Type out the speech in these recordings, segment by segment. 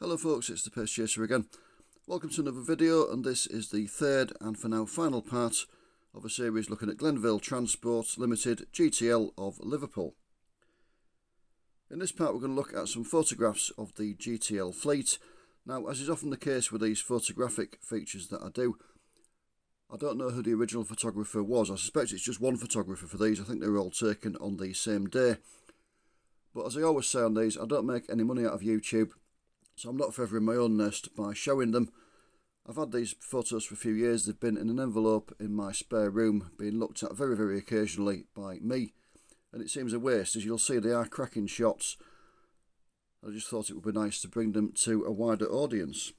Hello folks, it's the Pace Chaser again. Welcome to another video, and this is the third and for now final part of a series looking at Glenvale Transport Limited GTL of Liverpool. In this part we're going to look at some photographs of the GTL fleet. Now, as is often the case with these photographic features that I do, I don't know who the original photographer was. I suspect it's just one photographer for these. I think they were all taken on the same day. But as I always say on these, I don't make any money out of YouTube, so I'm not feathering my own nest by showing them. I've had these photos for a few years. They've been in an envelope in my spare room, being looked at very, very occasionally by me. And it seems a waste. As you'll see, they are cracking shots. I just thought it would be nice to bring them to a wider audience.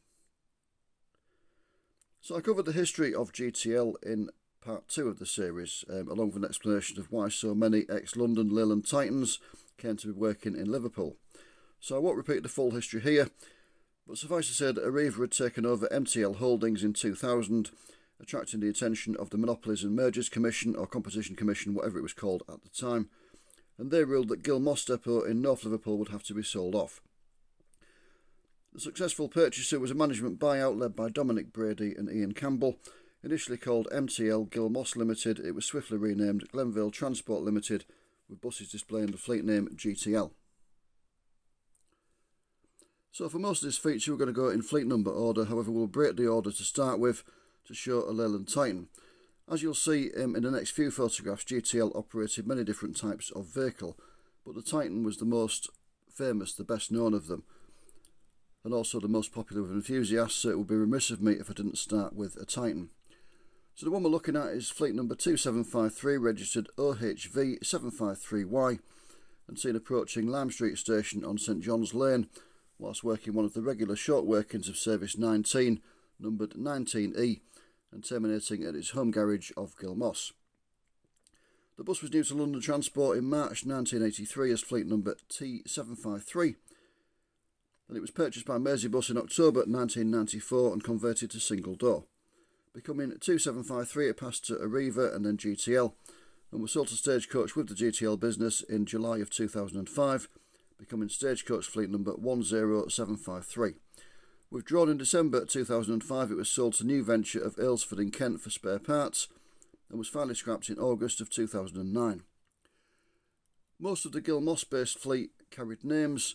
So I covered the history of GTL in part 2 of the series, along with an explanation of why so many ex-London Leyland Titans came to be working in Liverpool. So I won't repeat the full history here, but suffice to say that EFE had taken over MTL Holdings in 2000, attracting the attention of the Monopolies and Mergers Commission, or Competition Commission, whatever it was called at the time, and they ruled that Gilmoss Depot in North Liverpool would have to be sold off. The successful purchaser was a management buyout led by Dominic Brady and Ian Campbell. Initially called MTL Gilmoss Limited, it was swiftly renamed Glenvale Transport Limited, with buses displaying the fleet name GTL. So for most of this feature we're going to go in fleet number order, however we'll break the order to start with to show a Leyland Titan. As you'll see in the next few photographs, GTL operated many different types of vehicle, but the Titan was the most famous, the best known of them, and also the most popular with enthusiasts, so it would be remiss of me if I didn't start with a Titan. So the one we're looking at is fleet number 2753, registered OHV753Y, and seen approaching Lime Street Station on St John's Lane, whilst working one of the regular short workings of Service 19, numbered 19E, and terminating at its home garage of Gilmoss. The bus was new to London Transport in March 1983 as fleet number T753, and it was purchased by Merseybus in October 1994 and converted to single door. Becoming 2753, it passed to EFE and then GTL, and was sold to Stagecoach with the GTL business in July of 2005, becoming Stagecoach fleet number 10753. Withdrawn in December 2005, it was sold to New Venture of Aylesford in Kent for spare parts, and was finally scrapped in August of 2009. Most of the Gilmoss-based fleet carried names.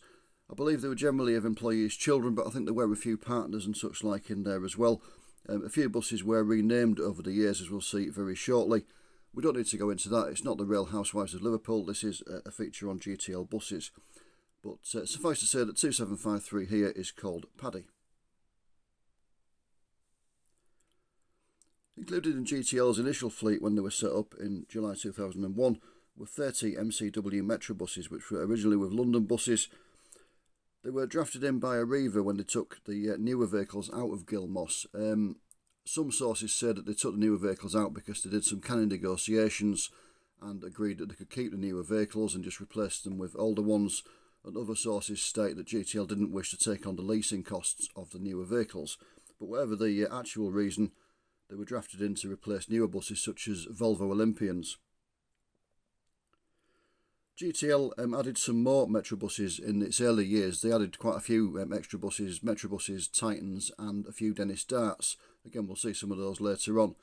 I believe they were generally of employees' children, but I think there were a few partners and such like in there as well. A few buses were renamed over the years, as we'll see very shortly. We don't need to go into that. It's not the Real Housewives of Liverpool. This is a feature on GTL buses. But suffice to say that 2753 here is called Paddy. Included in GTL's initial fleet when they were set up in July 2001 were 30 MCW Metro buses, which were originally with London buses. They were drafted in by EFE when they took the newer vehicles out of Gilmoss. Some sources say that they took the newer vehicles out because they did some canning negotiations and agreed that they could keep the newer vehicles and just replace them with older ones. And other sources state that GTL didn't wish to take on the leasing costs of the newer vehicles. But whatever the actual reason, they were drafted in to replace newer buses such as Volvo Olympians. GTL added some more Metro buses in its early years. They added quite a few extra buses, Metro buses, Titans and a few Dennis Darts. Again, we'll see some of those later on.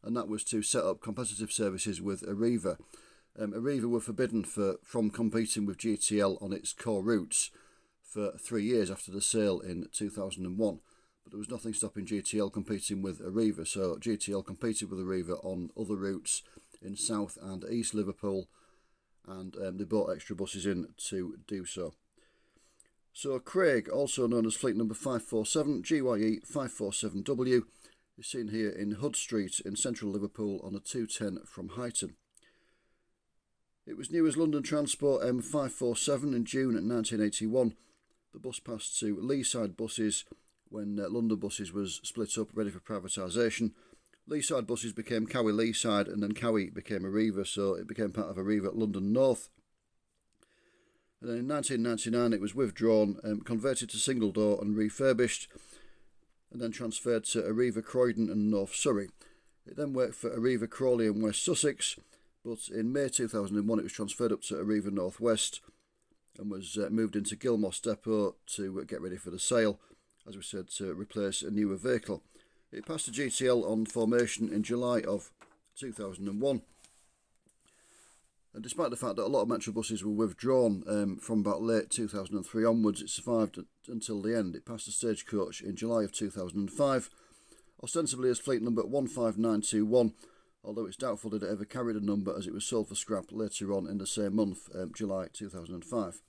And that was to set up competitive services with EFE. EFE were forbidden from competing with GTL on its core routes for 3 years after the sale in 2001. But there was nothing stopping GTL competing with EFE, so GTL competed with EFE on other routes in South and East Liverpool, and they bought extra buses in to do so. So Craig, also known as fleet number 547, GYE 547W, is seen here in Hood Street in central Liverpool on a 210 from Huyton. It was new as London Transport M547 in June 1981. The bus passed to Leaside Buses when London Buses was split up, ready for privatisation. Leaside Buses became Cowie Leaside, and then Cowie became EFE, so it became part of EFE at London North. And then in 1999 it was withdrawn, converted to single door and refurbished, and then transferred to EFE Croydon and North Surrey. It then worked for EFE Crawley and West Sussex, but in May 2001 it was transferred up to EFE North West, and was moved into Gilmoss Depot to get ready for the sale, as we said, to replace a newer vehicle. It passed the GTL on formation in July of 2001. And despite the fact that a lot of Metro buses were withdrawn from about late 2003 onwards, it survived until the end. It passed the Stagecoach in July of 2005, ostensibly as fleet number 15921, although it's doubtful that it ever carried a number, as it was sold for scrap later on in the same month, July 2005.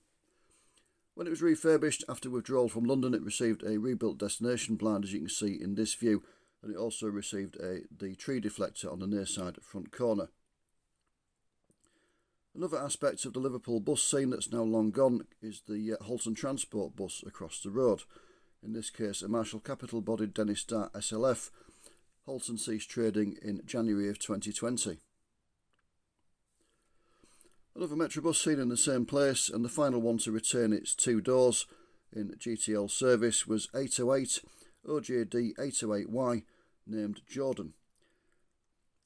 When it was refurbished after withdrawal from London, it received a rebuilt destination blind, as you can see in this view, and it also received the tree deflector on the near side front corner. Another aspect of the Liverpool bus scene that's now long gone is the Halton Transport bus across the road. In this case, a Marshall Capital-bodied Dennis Dart SLF. Halton ceased trading in January of 2020. Another Metro bus seen in the same place, and the final one to retain its two doors in GTL service, was 808 OJD 808Y, named Jordan.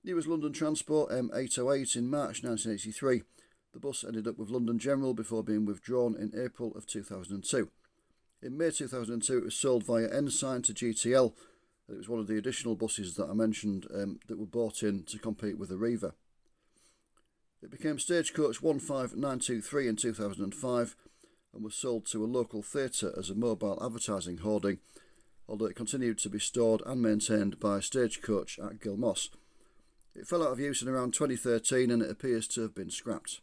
New as London Transport M808 in March 1983. The bus ended up with London General before being withdrawn in April of 2002. In May 2002 it was sold via Ensign to GTL, and it was one of the additional buses that I mentioned that were bought in to compete with Arriva. It became Stagecoach 15923 in 2005 and was sold to a local theatre as a mobile advertising hoarding, although it continued to be stored and maintained by Stagecoach at Gilmoss. It fell out of use in around 2013 and it appears to have been scrapped.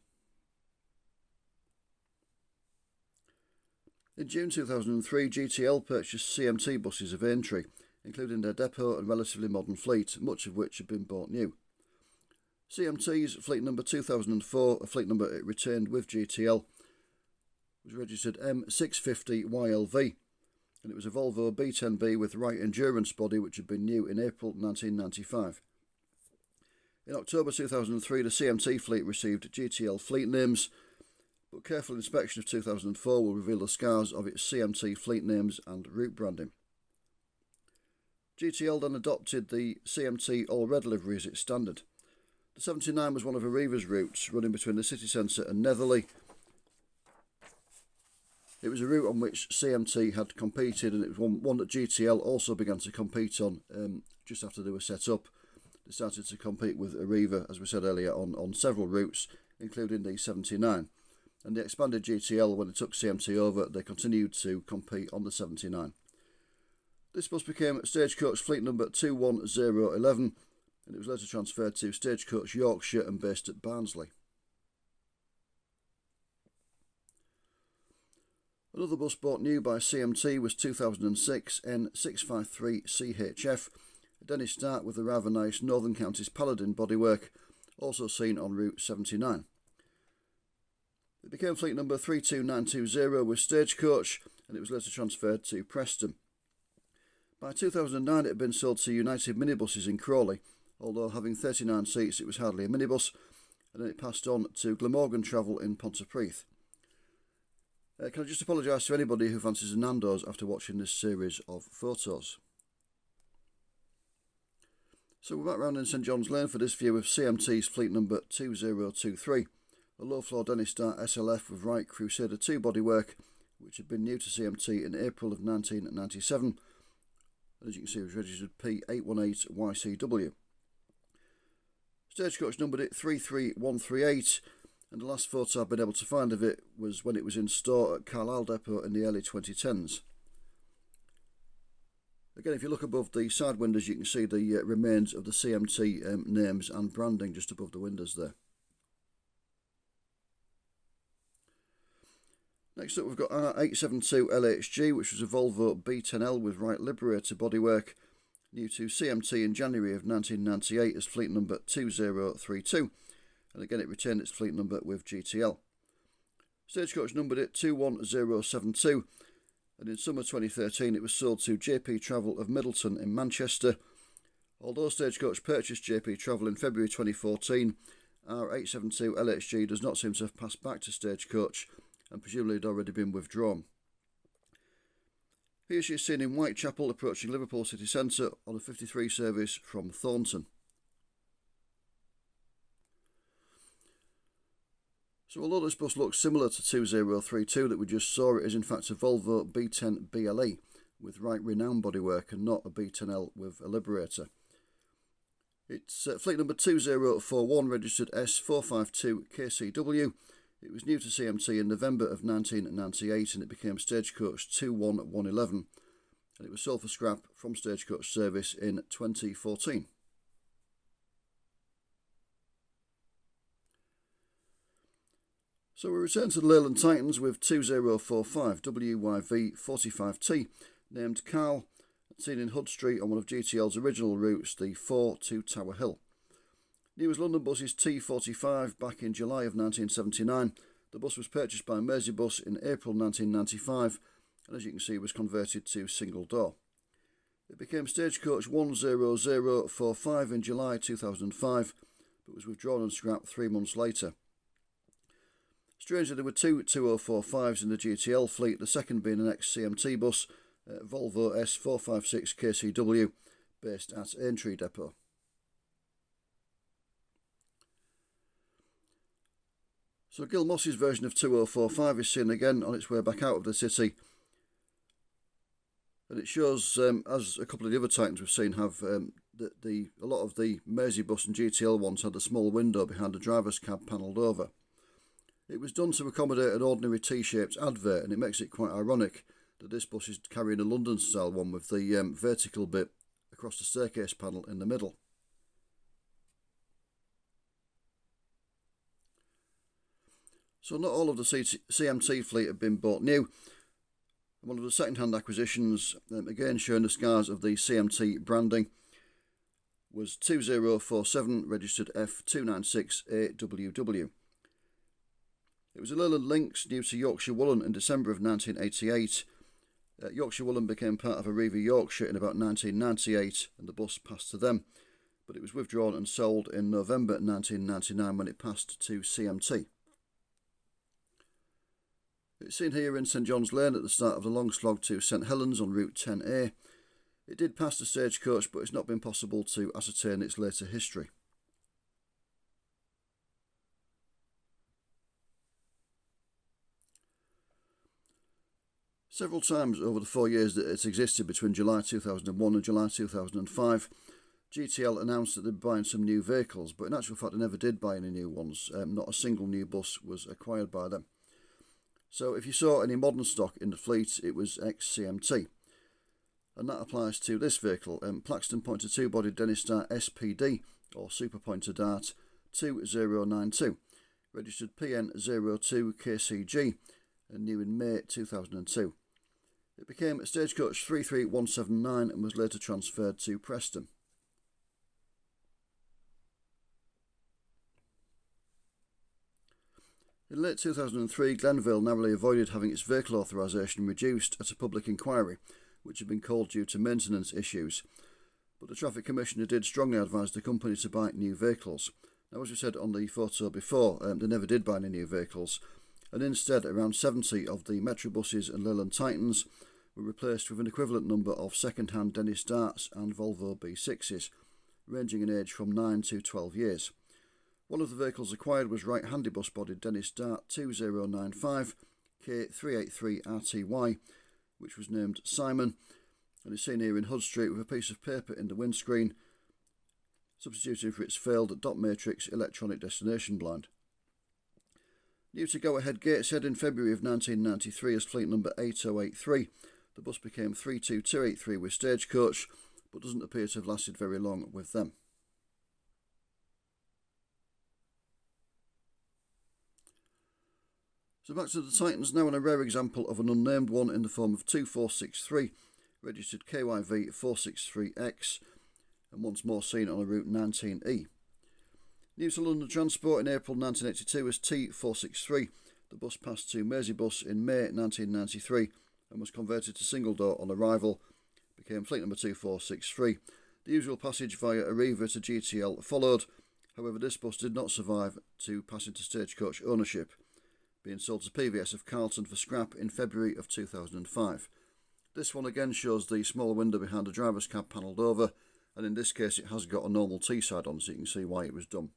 In June 2003, GTL purchased CMT buses of Aintree, including their depot and relatively modern fleet, much of which had been bought new. CMT's fleet number 2004, a fleet number it retained with GTL, was registered M650YLV, and it was a Volvo B10B with right endurance body which had been new in April 1995. In October 2003, the CMT fleet received GTL fleet names, but careful inspection of 2004 will reveal the scars of its CMT fleet names and route branding. GTL then adopted the CMT all-red livery as its standard. The 79 was one of Arriva's routes, running between the city centre and Netherley. It was a route on which CMT had competed, and it was one that GTL also began to compete on just after they were set up. They started to compete with Arriva, as we said earlier, on several routes, including the 79. And the expanded GTL, when it took CMT over, they continued to compete on the 79. This bus became Stagecoach fleet number 21011, and it was later transferred to Stagecoach Yorkshire and based at Barnsley. Another bus bought new by CMT was 2006 N653CHF, a Dennis Dart with a rather nice Northern Counties Paladin bodywork, also seen on Route 79. It became fleet number 32920 with Stagecoach, and it was later transferred to Preston. By 2009 it had been sold to United Minibuses in Crawley, although having 39 seats it was hardly a minibus, and then it passed on to Glamorgan Travel in Pontypridd. Can I just apologise to anybody who fancies a Nando's after watching this series of photos. So we're back round in St John's Lane for this view of CMT's fleet number 2023, a low-floor Dennis Dart SLF with Wright Crusader 2 bodywork, which had been new to CMT in April of 1997, and as you can see it was registered P818YCW. Stagecoach numbered it 33138, and the last photo I've been able to find of it was when it was in store at Carlisle Depot in the early 2010s. Again, if you look above the side windows, you can see the remains of the CMT names and branding just above the windows there. Next up we've got R872LHG, which was a Volvo B10L with Wright Liberator bodywork, new to CMT in January of 1998 as fleet number 2032, and again it retained its fleet number with GTL. Stagecoach numbered it 21072, and in summer 2013 it was sold to JP Travel of Middleton in Manchester. Although Stagecoach purchased JP Travel in February 2014, R872LHG does not seem to have passed back to Stagecoach, and presumably had already been withdrawn. Here she is seen in Whitechapel approaching Liverpool city centre on a 53 service from Thornton. So although this bus looks similar to 2032 that we just saw, it is in fact a Volvo B10 BLE with right renowned bodywork and not a B10L with a Liberator. It's fleet number 2041, registered S452KCW. It was new to CMT in November of 1998 and it became Stagecoach 21111, and it was sold for scrap from Stagecoach Service in 2014. So we return to the Leyland Titans with 2045 WYV 45T, named Carl, seen in Hood Street on one of GTL's original routes, the 4 to Tower Hill. New as London Bus's T45 back in July of 1979. The bus was purchased by Merseybus in April 1995 and as you can see was converted to single door. It became Stagecoach 10045 in July 2005 but was withdrawn and scrapped 3 months later. Strangely, there were two 2045s in the GTL fleet, the second being an ex-CMT bus, Volvo S456KCW, based at Aintree Depot. So Gil Moss's version of 2045 is seen again on its way back out of the city, and it shows, as a couple of the other Titans we've seen have, that a lot of the Merseybus and GTL ones had a small window behind the driver's cab panelled over. It was done to accommodate an ordinary T-shaped advert, and it makes it quite ironic that this bus is carrying a London-style one with the vertical bit across the staircase panel in the middle. So not all of the CMT fleet have been bought new. One of the second-hand acquisitions, again showing the scars of the CMT branding, was 2047, registered F296AWW. It was a Leyland Lynx new to Yorkshire Woolen in December of 1988. Yorkshire Woolen became part of EFE Yorkshire in about 1998 and the bus passed to them, but it was withdrawn and sold in November 1999 when it passed to CMT. It's seen here in St John's Lane at the start of the long slog to St Helens on Route 10A. It did pass the Stagecoach, but it's not been possible to ascertain its later history. Several times over the 4 years that it's existed between July 2001 and July 2005, GTL announced that they'd be buying some new vehicles, but in actual fact they never did buy any new ones. Not a single new bus was acquired by them. So if you saw any modern stock in the fleet, it was ex-CMT. And that applies to this vehicle, Plaxton Pointer 2-body Dennis Dart SPD, or Super Pointer Dart 2092, registered PN02KCG, and new in May 2002. It became Stagecoach 33179 and was later transferred to Preston. In late 2003, Glenvale narrowly avoided having its vehicle authorisation reduced at a public inquiry, which had been called due to maintenance issues. But the Traffic Commissioner did strongly advise the company to buy new vehicles. Now, as we said on the photo before, they never did buy any new vehicles, and instead around 70 of the Metrobuses and Leyland Titans were replaced with an equivalent number of second-hand Dennis Darts and Volvo B6s, ranging in age from 9 to 12 years. One of the vehicles acquired was right handibus-bodied Dennis Dart 2095 K383RTY, which was named Simon, and is seen here in Hood Street with a piece of paper in the windscreen, substituting for its failed dot matrix electronic destination blind. New to Go-Ahead Gateshead in February of 1993 as fleet number 8083, the bus became 32283 with Stagecoach, but doesn't appear to have lasted very long with them. So back to the Titans now, and a rare example of an unnamed one in the form of 2463, registered KYV 463X, and once more seen on a Route 19E. New to London Transport in April 1982 as T463, the bus passed to Merseybus in May 1993 and was converted to single door on arrival, became fleet number 2463. The usual passage via EFE to GTL followed, however this bus did not survive to pass into Stagecoach ownership, being sold to PVS of Carlton for scrap in February of 2005. This one again shows the small window behind the driver's cab panelled over, and in this case it has got a normal T-side on, so you can see why it was done.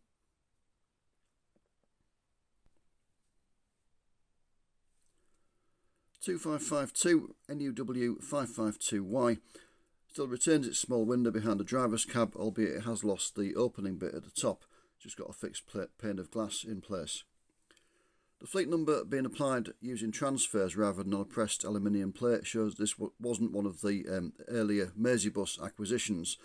2552 NUW 552Y still retains its small window behind the driver's cab, albeit it has lost the opening bit at the top. Just got a fixed pane of glass in place. The fleet number being applied using transfers rather than on a pressed aluminium plate shows this wasn't one of the earlier Mersibus acquisitions.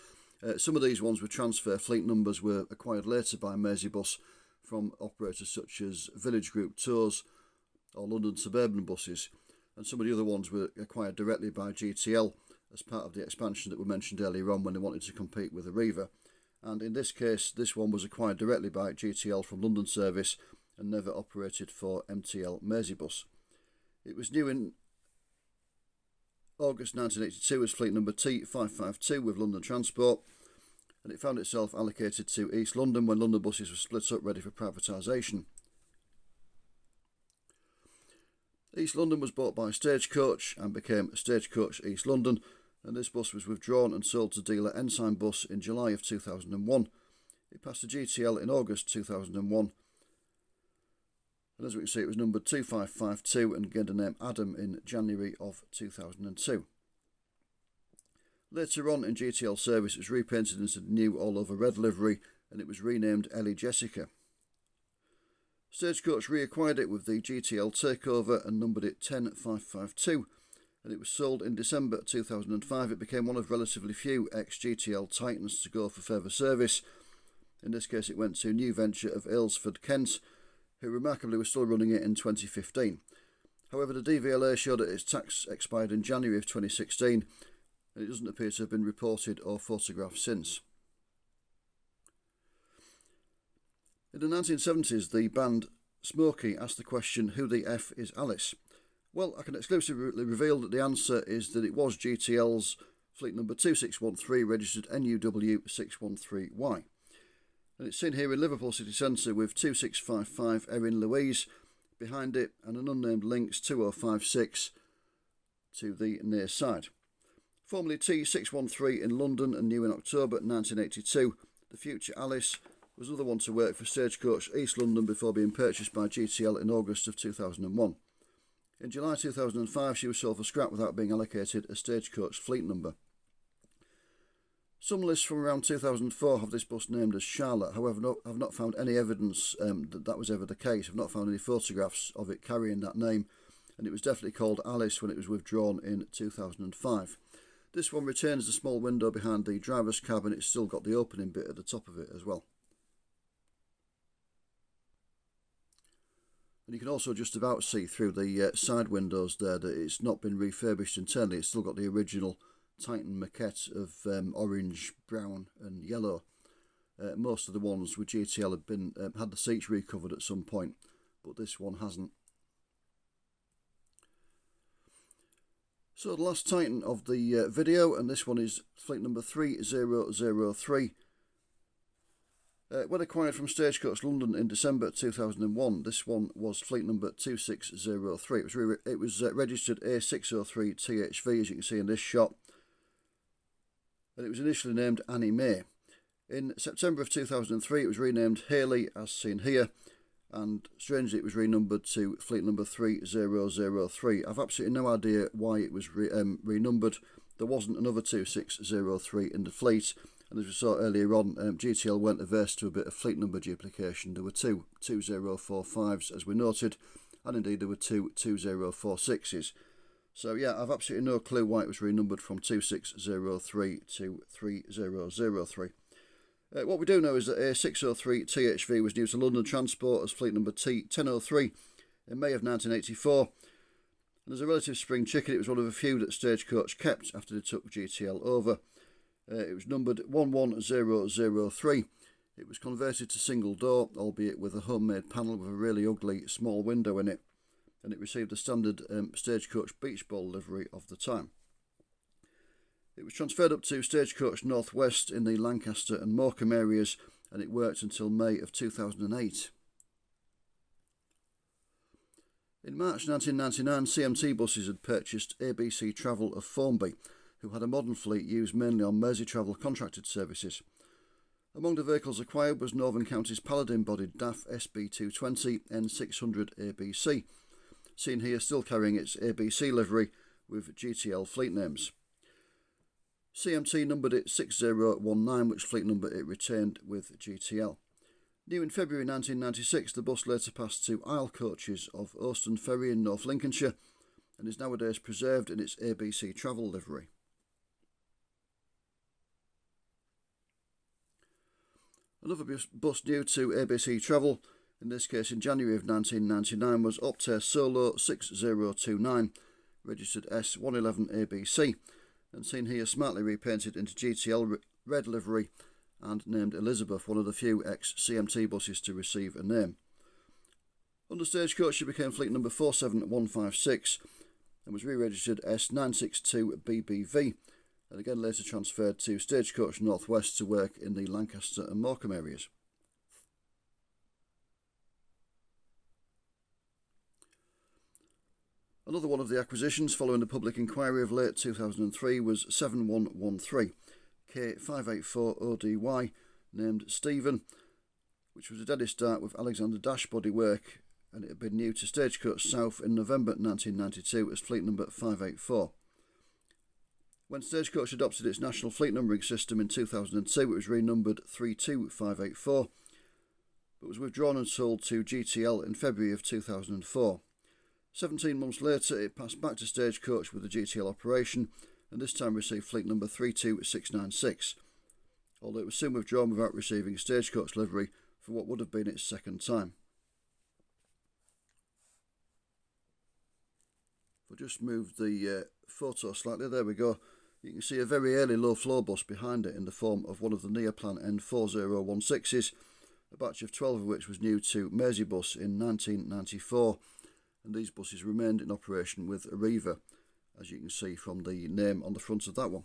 Some of these ones with transfer fleet numbers were acquired later by Mersibus from operators such as Village Group Tours or London Suburban Buses, and some of the other ones were acquired directly by GTL as part of the expansion that we mentioned earlier on when they wanted to compete with Arriva. And in this case, this one was acquired directly by GTL from London Service and never operated for MTL Mersibus. It was new in August 1982 as fleet number T552 with London Transport, and it found itself allocated to East London when London buses were split up ready for privatisation. East London was bought by Stagecoach and became Stagecoach East London, and this bus was withdrawn and sold to dealer Ensign Bus in July of 2001. It passed to GTL in August 2001, and as we can see it was numbered 2552 and gained the name Adam in January of 2002. Later on in GTL service it was repainted into the new all-over red livery and it was renamed Ellie Jessica. Stagecoach reacquired it with the GTL takeover and numbered it 10552, and it was sold in December 2005. It became one of relatively few ex-GTL Titans to go for further service. In this case it went to new venture of Aylesford, Kent, who remarkably was still running it in 2015. However, the DVLA showed that its tax expired in January of 2016, and it doesn't appear to have been reported or photographed since. In the 1970s, the band Smokey asked the question, who the F is Alice? Well, I can exclusively reveal that the answer is that it was GTL's fleet number 2613, registered NUW613Y. And it's seen here in Liverpool city centre with 2655 Erin Louise behind it and an unnamed Lynx 2056 to the near side. Formerly T613 in London and new in October 1982, the future Alice was another one to work for Stagecoach East London before being purchased by GTL in August of 2001. In July 2005 she was sold for scrap without being allocated a Stagecoach fleet number. Some lists from around 2004 have this bus named as Charlotte. However, I've not found any evidence that was ever the case. I've not found any photographs of it carrying that name, and it was definitely called Alice when it was withdrawn in 2005. This one retains the small window behind the driver's cab and it's still got the opening bit at the top of it as well. And you can also just about see through the side windows there that it's not been refurbished internally. It's still got the original Titan maquette of orange, brown and yellow. Most of the ones with GTL have been had the seats recovered at some point, but this one hasn't. So the last Titan of the video, and this one is fleet number 3003. When acquired from Stagecoach London in December 2001, this one was fleet number 2603. It was registered A603 THV, as you can see in this shot, and it was initially named Annie May. In September of 2003 it was renamed Haley, as seen here, and strangely it was renumbered to fleet number 3003. I've absolutely no idea why it was renumbered. There wasn't another 2603 in the fleet, and as we saw earlier on, GTL weren't averse to a bit of fleet number duplication. There were two 2045s as we noted, and indeed there were two 2046s. So yeah, I've absolutely no clue why it was renumbered from 2603 to 3003. What we do know is that A603 THV was new to London Transport as fleet number T1003 in May of 1984. And as a relative spring chicken, it was one of a few that Stagecoach kept after they took GTL over. It was numbered 11003. It was converted to single door, albeit with a homemade panel with a really ugly small window in it, and it received the standard Stagecoach beach ball livery of the time. It was transferred up to Stagecoach North West in the Lancaster and Morecambe areas, and it worked until May of 2008. In March 1999, CMT Buses had purchased ABC Travel of Formby, who had a modern fleet used mainly on Merseytravel contracted services. Among the vehicles acquired was Northern Counties Paladin bodied DAF SB220 N600 ABC. seen here still carrying its ABC livery with GTL fleet names. CMT numbered it 6019, which fleet number it retained with GTL. New in February 1996, the bus later passed to Isle Coaches of Ouston Ferry in North Lincolnshire and is nowadays preserved in its ABC travel livery. Another bus new to ABC Travel, in this case in January of 1999, was Optare Solo 6029, registered S111ABC, and seen here smartly repainted into GTL red livery and named Elizabeth, one of the few ex-CMT buses to receive a name. Under Stagecoach it became fleet number 47156 and was re-registered S962BBV, and again later transferred to Stagecoach North West to work in the Lancaster and Morecambe areas. Another one of the acquisitions following the public inquiry of late 2003 was 7113 K584ODY, named Stephen, which was a dead start with Alexander Dash bodywork, and it had been new to Stagecoach South in November 1992 as fleet number 584. When Stagecoach adopted its national fleet numbering system in 2002, it was renumbered 32584, but was withdrawn and sold to GTL in February of 2004. 17 months later, it passed back to Stagecoach with the GTL operation, and this time received fleet number 32696, although it was soon withdrawn without receiving Stagecoach livery for what would have been its second time. If I just move the photo slightly, there we go. You can see a very early low-floor bus behind it in the form of one of the Neoplan N4016s, a batch of 12 of which was new to Merseybus in 1994, and these buses remained in operation with Arriva, as you can see from the name on the front of that one.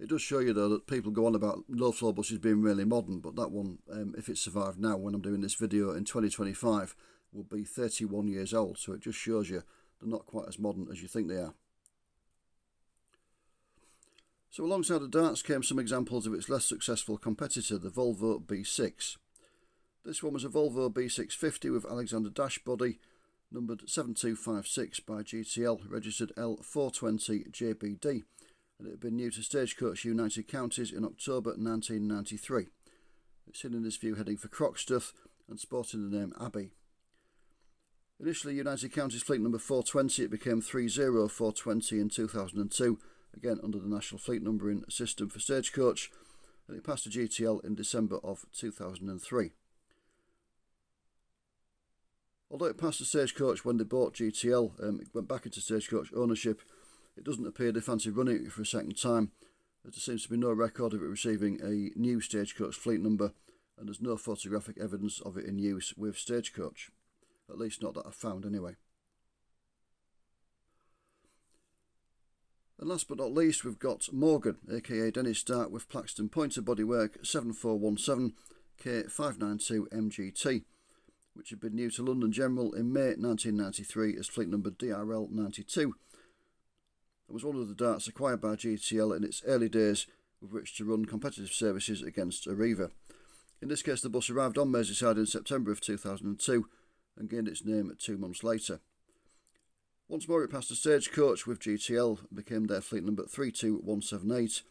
It does show you though that people go on about low-floor buses being really modern, but that one, if it survived now when I'm doing this video in 2025, will be 31 years old, so it just shows you they're not quite as modern as you think they are. So alongside the Darts came some examples of its less successful competitor, the Volvo B6. This one was a Volvo B650 with Alexander Dash body, numbered 7256 by GTL, registered L420JBD, and it had been new to Stagecoach United Counties in October 1993. It's seen in this view heading for Croxteth and sporting the name Abbey. Initially United Counties fleet number 420, it became 30420 in 2002, again under the national fleet numbering system for Stagecoach, and it passed to GTL in December of 2003. Although it passed to Stagecoach when they bought GTL, it went back into Stagecoach ownership, it doesn't appear they fancy running it for a second time, as there seems to be no record of it receiving a new Stagecoach fleet number, and there's no photographic evidence of it in use with Stagecoach, at least not that I've found anyway. And last but not least, we've got Morgan, aka Dennis Stark, with Plaxton Pointer bodywork 7417 K592MGT, which had been new to London General in May 1993 as fleet number DRL92. It was one of the Darts acquired by GTL in its early days with which to run competitive services against Arriva. In this case, the bus arrived on Merseyside in September of 2002 and gained its name 2 months later. Once more it passed to Stagecoach with GTL and became their fleet number 32178,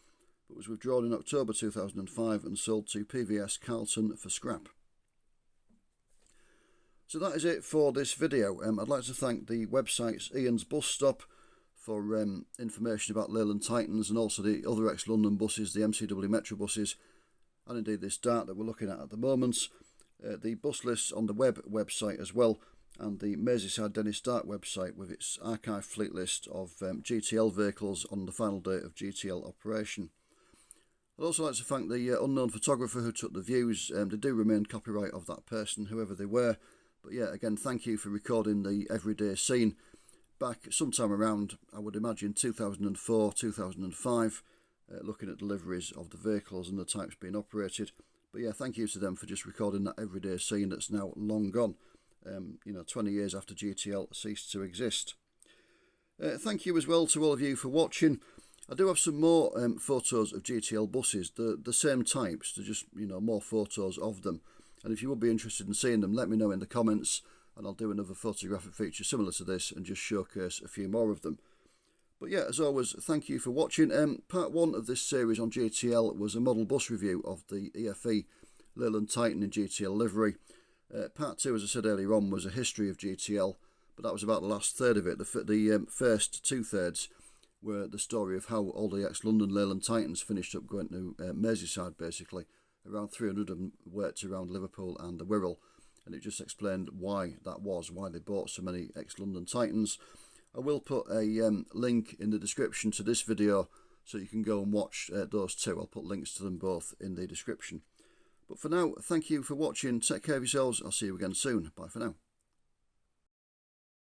but was withdrawn in October 2005 and sold to PVS Carlton for scrap. So that is it for this video. I'd like to thank the websites Ian's Bus Stop for information about Leyland Titans and also the other ex-London buses, the MCW Metro buses, and indeed this Dart that we're looking at the moment. The bus lists on the website as well, and the Merseyside Dennis Dart website with its archive fleet list of GTL vehicles on the final day of GTL operation. I'd also like to thank the unknown photographer who took the views. They do remain copyright of that person, whoever they were. But yeah, again, thank you for recording the everyday scene back sometime around, I would imagine, 2004, 2005, looking at deliveries of the vehicles and the types being operated. But yeah, thank you to them for just recording that everyday scene that's now long gone, 20 years after GTL ceased to exist. Thank you as well to all of you for watching. I do have some more photos of GTL buses, the same types, they're just, more photos of them. And if you would be interested in seeing them, let me know in the comments, and I'll do another photographic feature similar to this and just showcase a few more of them. But yeah, as always, thank you for watching. Part 1 of this series on GTL was a model bus review of the EFE Leyland Titan in GTL livery. Part 2, as I said earlier on, was a history of GTL, but that was about the last third of it. The first 2/3 were the story of how all the ex-London Leyland Titans finished up going to Merseyside, basically. Around 300 of them worked around Liverpool and the Wirral, and it just explained why that was, why they bought so many ex-London Titans. I will put a link in the description to this video so you can go and watch those two. I'll put links to them both in the description. But for now, thank you for watching. Take care of yourselves. I'll see you again soon. Bye for now.